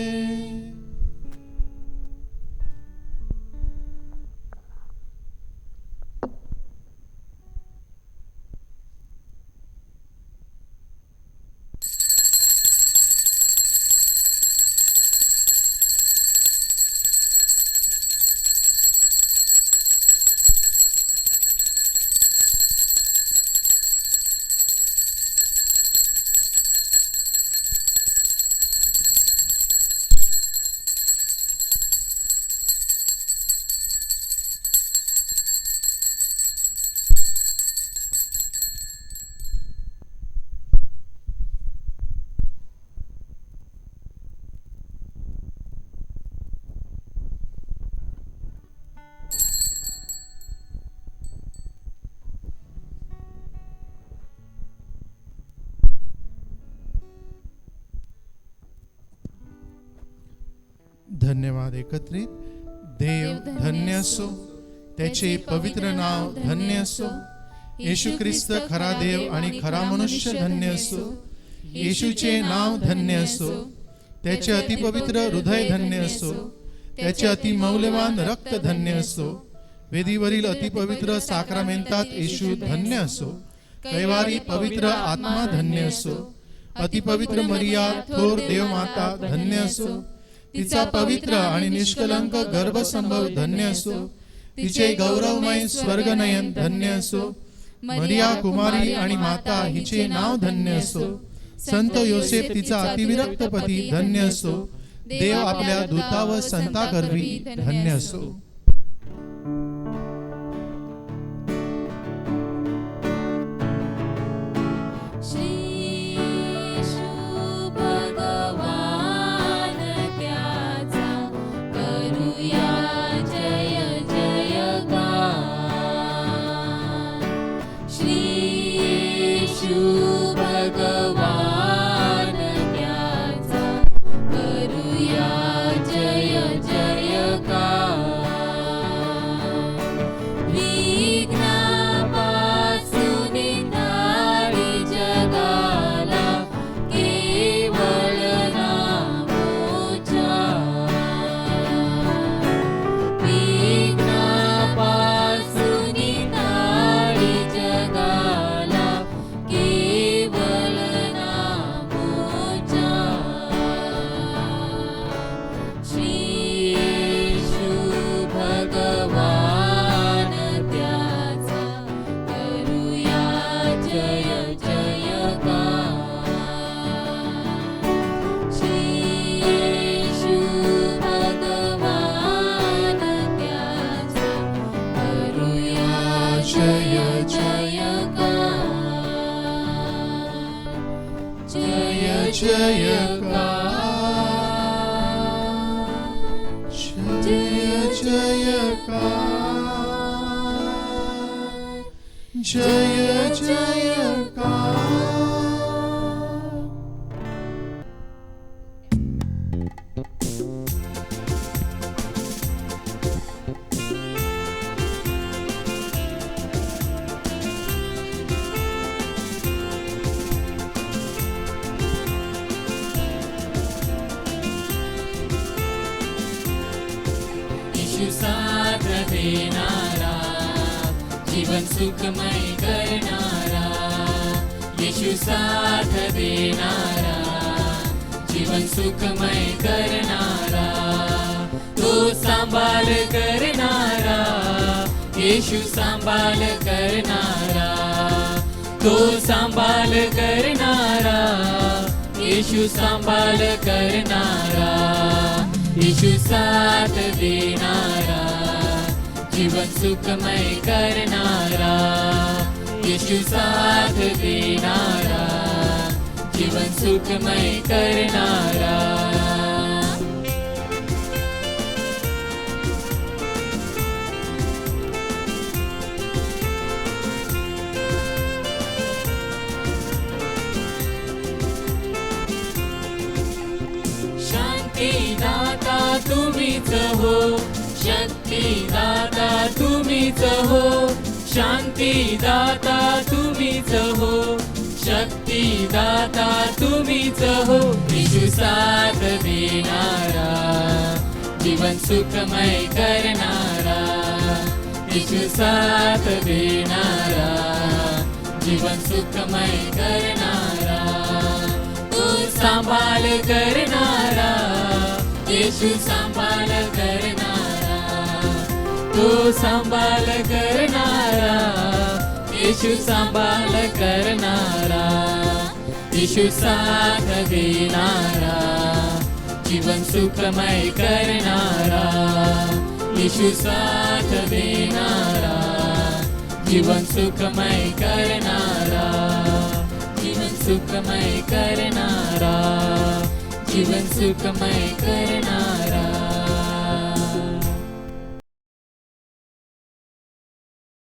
धन्यवाद. एकत्रित. देव धन्य असो, त्याचे पवित्र नाव धन्य असो. येशू ख्रिस्त खरा देव आणि खरा मनुष्य धन्य असो. येशूचे नाव धन्य असो. त्याचे अतिपवित्र हृदय धन्य असो. त्याचे अतिमौल्यवान रक्त धन्य असो. वेदीवरील अतिपवित्र साक्रामेंतात येशू धन्य असो. कैवारी पवित्र आत्मा धन्य असो. अतिपवित्र मरिया थोर देवमाता धन्य असो. तिचा पवित्र आणि निष्कलंक गर्भसंभव धन्य असो. तिचे गौरवमय स्वर्गनयन धन्य असो. मरिया कुमारी आणि माता हिचे नाव धन्य असो. संत योसेफ तिचा अतिविरक्त पती धन्य असो. देव आपल्या दूता व संता करवी धन्य असो. जीवन सुखमय करणारा, येशू साथ देणारा, जीवन सुखमय करणारा, तो सांभाळ करणारा, येशू सांभाळ करणारा, तो सांभाळ करणारा, येशू सांभाळ करणारा, येशू साथ देणारा, जीवन सुखमय करणारा, येशू साथ देणारा, जीवन सुखमय करणारा. शांतीदाता तुम्हीच हो, शक्तिदाता तुम्हीच हो, शांतीदाता तुम्हीच हो, शक्तिदाता तुम्हीच हो, येशू साथ देणारा, जीवन सुखमय करणारा, येशू साथ देणारा, जीवन सुखमय करणारा, तो सांभाळ करणारा, येशू सांभाळ करणारा, तो सांभाळ करणारा, येशू सांभाळ करणारा, येशू साथ देणारा, जीवन सुखमय करणारा, येशू साथ देणारा, जीवन सुखमय करणारा, जीवन सुखमय करणारा, जीवन सुखमय करणारा.